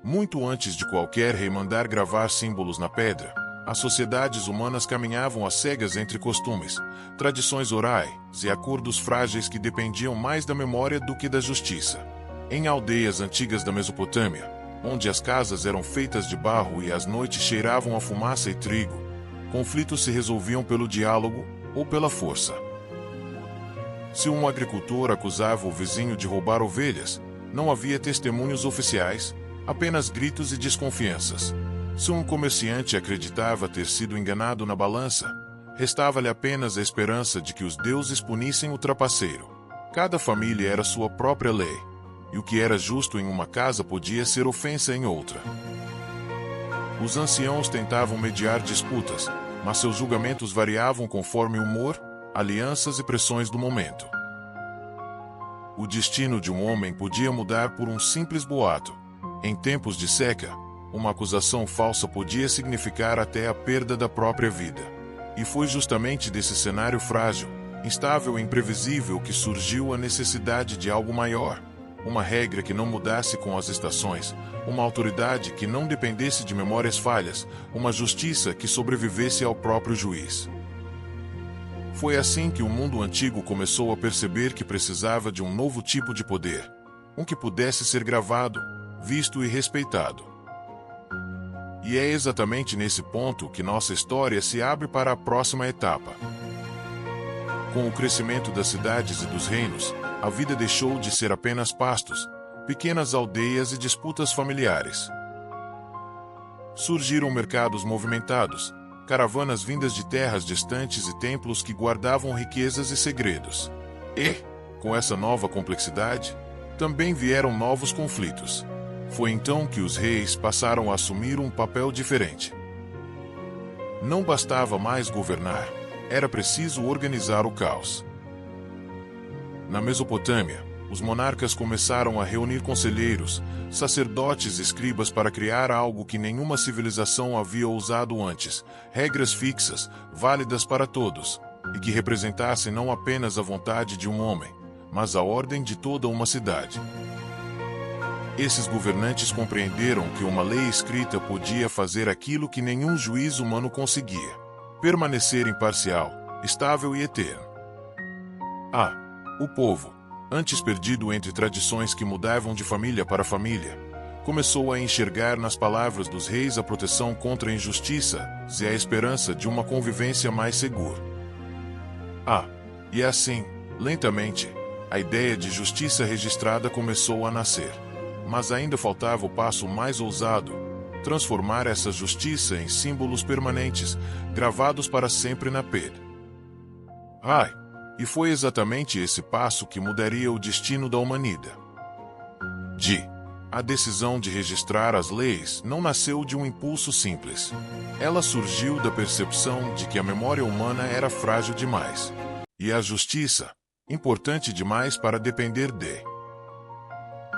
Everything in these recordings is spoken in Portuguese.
Muito antes de qualquer rei mandar gravar símbolos na pedra, as sociedades humanas caminhavam às cegas entre costumes, tradições orais e acordos frágeis que dependiam mais da memória do que da justiça. Em aldeias antigas da Mesopotâmia, onde as casas eram feitas de barro e as noites cheiravam a fumaça e trigo, conflitos se resolviam pelo diálogo ou pela força. Se um agricultor acusava o vizinho de roubar ovelhas, não havia testemunhos oficiais, apenas gritos e desconfianças. Se um comerciante acreditava ter sido enganado na balança, restava-lhe apenas a esperança de que os deuses punissem o trapaceiro. Cada família era sua própria lei, e o que era justo em uma casa podia ser ofensa em outra. Os anciãos tentavam mediar disputas, mas seus julgamentos variavam conforme o humor, alianças e pressões do momento. O destino de um homem podia mudar por um simples boato. Em tempos de seca, uma acusação falsa podia significar até a perda da própria vida. E foi justamente desse cenário frágil, instável e imprevisível que surgiu a necessidade de algo maior. Uma regra que não mudasse com as estações, uma autoridade que não dependesse de memórias falhas, uma justiça que sobrevivesse ao próprio juiz. Foi assim que o mundo antigo começou a perceber que precisava de um novo tipo de poder, um que pudesse ser gravado, visto e respeitado. E é exatamente nesse ponto que nossa história se abre para a próxima etapa. Com o crescimento das cidades e dos reinos, a vida deixou de ser apenas pastos, pequenas aldeias e disputas familiares. Surgiram mercados movimentados, caravanas vindas de terras distantes e templos que guardavam riquezas e segredos. E, com essa nova complexidade, também vieram novos conflitos. Foi então que os reis passaram a assumir um papel diferente. Não bastava mais governar, era preciso organizar o caos. Na Mesopotâmia, os monarcas começaram a reunir conselheiros, sacerdotes e escribas para criar algo que nenhuma civilização havia ousado antes, regras fixas, válidas para todos, e que representassem não apenas a vontade de um homem, mas a ordem de toda uma cidade. Esses governantes compreenderam que uma lei escrita podia fazer aquilo que nenhum juiz humano conseguia: permanecer imparcial, estável e eterno. O povo, antes perdido entre tradições que mudavam de família para família, começou a enxergar nas palavras dos reis a proteção contra a injustiça e a esperança de uma convivência mais segura. E assim, lentamente, a ideia de justiça registrada começou a nascer. Mas ainda faltava o passo mais ousado: transformar essa justiça em símbolos permanentes, gravados para sempre na pedra. E foi exatamente esse passo que mudaria o destino da humanidade. A decisão de registrar as leis não nasceu de um impulso simples. Ela surgiu da percepção de que a memória humana era frágil demais, e a justiça, importante demais para depender de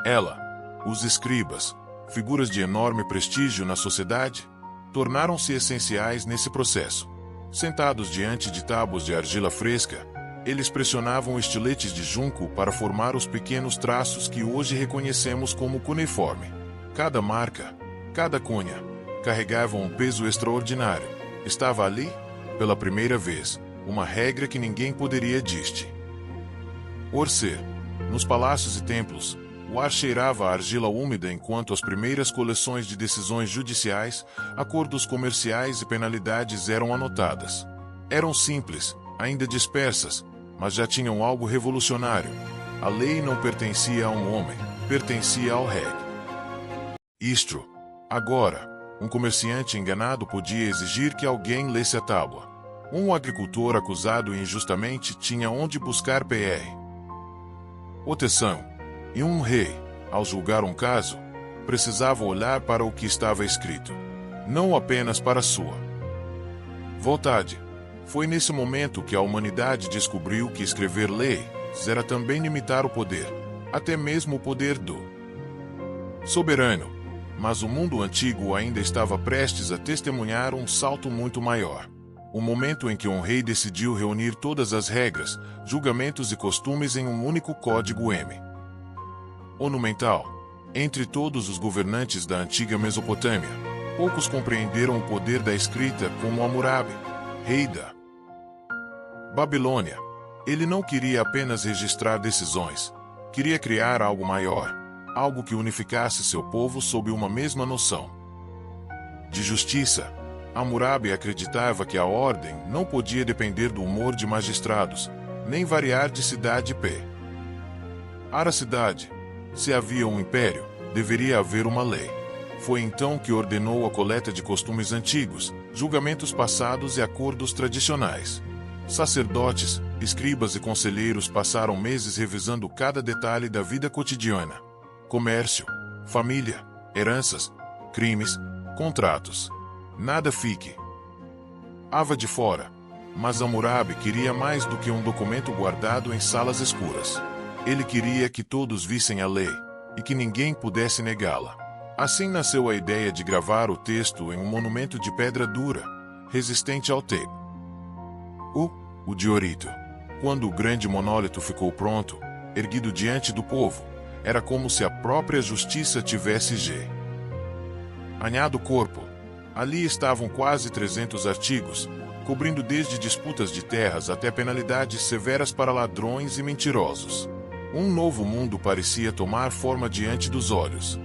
ela. Os escribas, figuras de enorme prestígio na sociedade, tornaram-se essenciais nesse processo. Sentados diante de tábuas de argila fresca, eles pressionavam estiletes de junco para formar os pequenos traços que hoje reconhecemos como cuneiforme. Cada marca, cada cunha, carregavam um peso extraordinário. Estava ali, pela primeira vez, uma regra que ninguém poderia distorcer. Nos palácios e templos, o ar cheirava a argila úmida enquanto as primeiras coleções de decisões judiciais, acordos comerciais e penalidades eram anotadas. Eram simples, ainda dispersas, mas já tinham algo revolucionário. A lei não pertencia a um homem, pertencia ao rei. Agora, um comerciante enganado podia exigir que alguém lesse a tábua. Um agricultor acusado injustamente tinha onde buscar proteção. E um rei, ao julgar um caso, precisava olhar para o que estava escrito, não apenas para sua vontade. Foi nesse momento que a humanidade descobriu que escrever leis era também limitar o poder, até mesmo o poder do soberano. Mas o mundo antigo ainda estava prestes a testemunhar um salto muito maior. O momento em que um rei decidiu reunir todas as regras, julgamentos e costumes em um único código monumental. Entre todos os governantes da antiga Mesopotâmia, poucos compreenderam o poder da escrita como Hammurabi, rei da Babilônia. Ele não queria apenas registrar decisões, queria criar algo maior, algo que unificasse seu povo sob uma mesma noção de justiça. Hammurabi acreditava que a ordem não podia depender do humor de magistrados, nem variar de cidade para cidade. Se havia um império, deveria haver uma lei. Foi então que ordenou a coleta de costumes antigos, julgamentos passados e acordos tradicionais. Sacerdotes, escribas e conselheiros passaram meses revisando cada detalhe da vida cotidiana: comércio, família, heranças, crimes, contratos. Nada fique de fora. Mas Hammurabi queria mais do que um documento guardado em salas escuras. Ele queria que todos vissem a lei, e que ninguém pudesse negá-la. Assim nasceu a ideia de gravar o texto em um monumento de pedra dura, resistente ao tempo. O diorito. Quando o grande monólito ficou pronto, erguido diante do povo, era como se a própria justiça tivesse ganhado corpo. Ali estavam quase 300 artigos, cobrindo desde disputas de terras até penalidades severas para ladrões e mentirosos. Um novo mundo parecia tomar forma diante dos olhos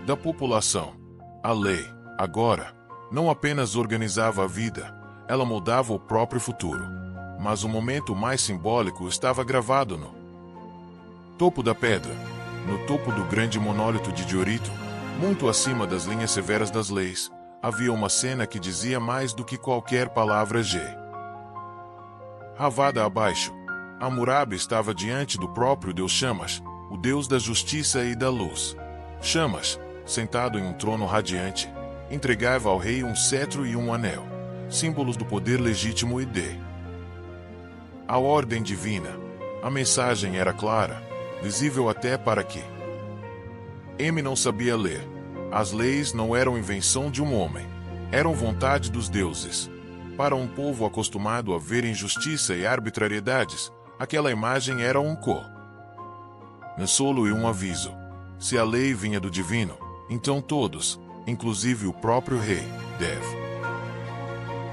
da população. A lei, agora, não apenas organizava a vida, ela moldava o próprio futuro. Mas o momento mais simbólico estava gravado no topo da pedra, no topo do grande monólito de diorito, muito acima das linhas severas das leis. Havia uma cena que dizia mais do que qualquer palavra gravada abaixo. Hammurabi estava diante do próprio Deus Shamash, o Deus da justiça e da luz. Shamash, sentado em um trono radiante, entregava ao rei um cetro e um anel, símbolos do poder legítimo e a ordem divina. A mensagem era clara, visível até para que não sabia ler. As leis não eram invenção de um homem, eram vontade dos deuses. Para um povo acostumado a ver injustiça e arbitrariedades, aquela imagem era um consolo e um aviso. Se a lei vinha do divino, então todos, inclusive o próprio rei,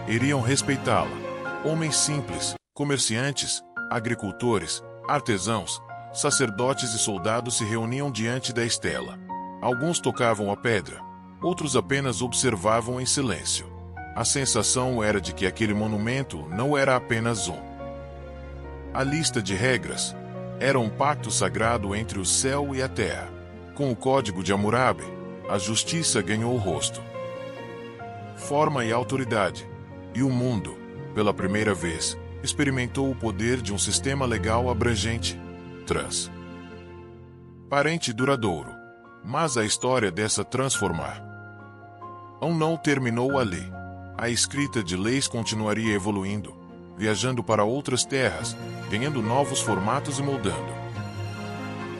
iriam respeitá-la. Homens simples, comerciantes, agricultores, artesãos, sacerdotes e soldados se reuniam diante da estela. Alguns tocavam a pedra, outros apenas observavam em silêncio. A sensação era de que aquele monumento não era apenas a lista de regras, era um pacto sagrado entre o céu e a terra. Com o código de Hammurabi, a justiça ganhou rosto, forma e autoridade, e o mundo, pela primeira vez, experimentou o poder de um sistema legal abrangente, transparente e duradouro. Mas a história dessa transformação não terminou ali. A escrita de leis continuaria evoluindo, viajando para outras terras, ganhando novos formatos e moldando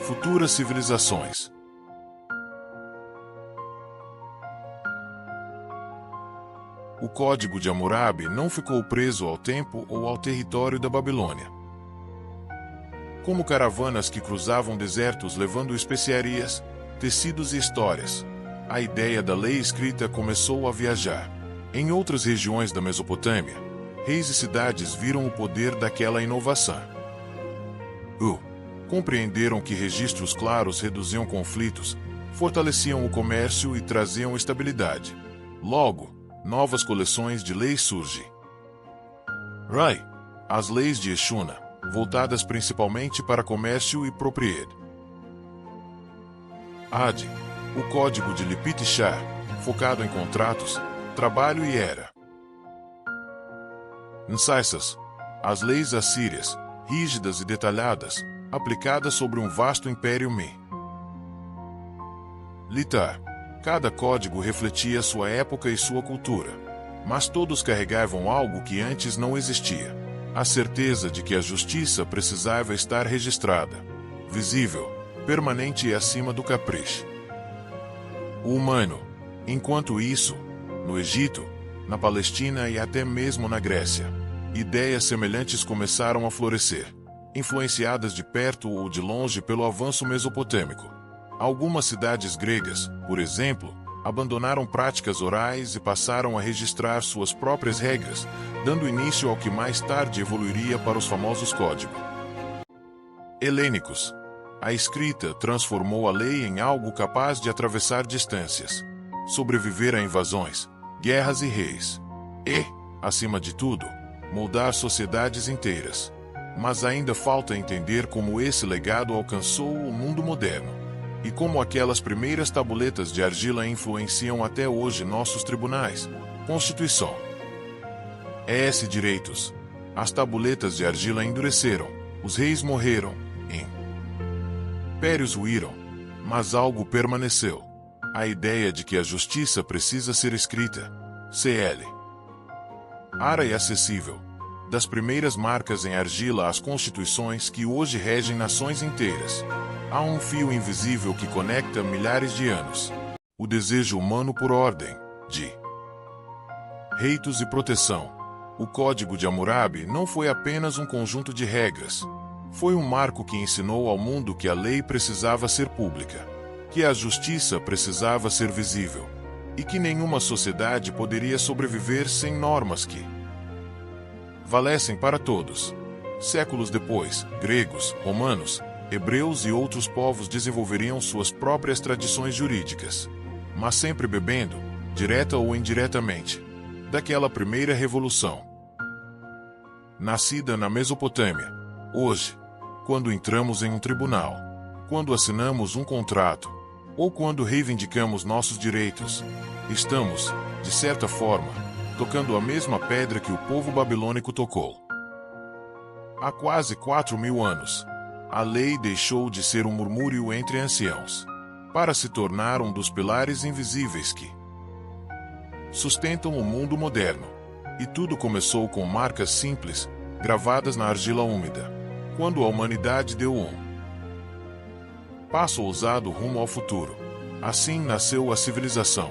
futuras civilizações. O código de Hammurabi não ficou preso ao tempo ou ao território da Babilônia. Como caravanas que cruzavam desertos levando especiarias, tecidos e histórias, a ideia da lei escrita começou a viajar. Em outras regiões da Mesopotâmia, reis e cidades viram o poder daquela inovação. Compreenderam que registros claros reduziam conflitos, fortaleciam o comércio e traziam estabilidade. Logo, novas coleções de leis surgem. As leis de Exuna, voltadas principalmente para comércio e propriedade. O código de Lipit Shah, focado em contratos, trabalho e era. Nsaisas, as leis assírias, rígidas e detalhadas, aplicadas sobre um vasto império militar. Cada código refletia sua época e sua cultura, mas todos carregavam algo que antes não existia: a certeza de que a justiça precisava estar registrada, visível, permanente e acima do capricho humano. Enquanto isso, no Egito, na Palestina e até mesmo na Grécia, ideias semelhantes começaram a florescer, influenciadas de perto ou de longe pelo avanço mesopotâmico. Algumas cidades gregas, por exemplo, abandonaram práticas orais e passaram a registrar suas próprias regras, dando início ao que mais tarde evoluiria para os famosos códigos helênicos. A escrita transformou a lei em algo capaz de atravessar distâncias, sobreviver a invasões, guerras e reis. E, acima de tudo, moldar sociedades inteiras. Mas ainda falta entender como esse legado alcançou o mundo moderno, e como aquelas primeiras tabuletas de argila influenciam até hoje nossos tribunais, Constituição, ES direitos. As tabuletas de argila endureceram, os reis morreram, impérios ruíram, mas algo permaneceu. A ideia de que a justiça precisa ser escrita, CL. Ara e acessível. Das primeiras marcas em argila às constituições que hoje regem nações inteiras. Há um fio invisível que conecta milhares de anos. O desejo humano por ordem, de reitos e proteção. O Código de Hammurabi não foi apenas um conjunto de regras. Foi um marco que ensinou ao mundo que a lei precisava ser pública, que a justiça precisava ser visível, e que nenhuma sociedade poderia sobreviver sem normas que valessem para todos. Séculos depois, gregos, romanos, hebreus e outros povos desenvolveriam suas próprias tradições jurídicas, mas sempre bebendo, direta ou indiretamente, daquela primeira revolução. Nascida na Mesopotâmia. Hoje, quando entramos em um tribunal, quando assinamos um contrato, ou quando reivindicamos nossos direitos, estamos, de certa forma, tocando a mesma pedra que o povo babilônico tocou. Há quase 4.000 anos, a lei deixou de ser um murmúrio entre anciãos, para se tornar um dos pilares invisíveis que sustentam o mundo moderno. E tudo começou com marcas simples, gravadas na argila úmida, quando a humanidade deu um passo ousado rumo ao futuro. Assim nasceu a civilização.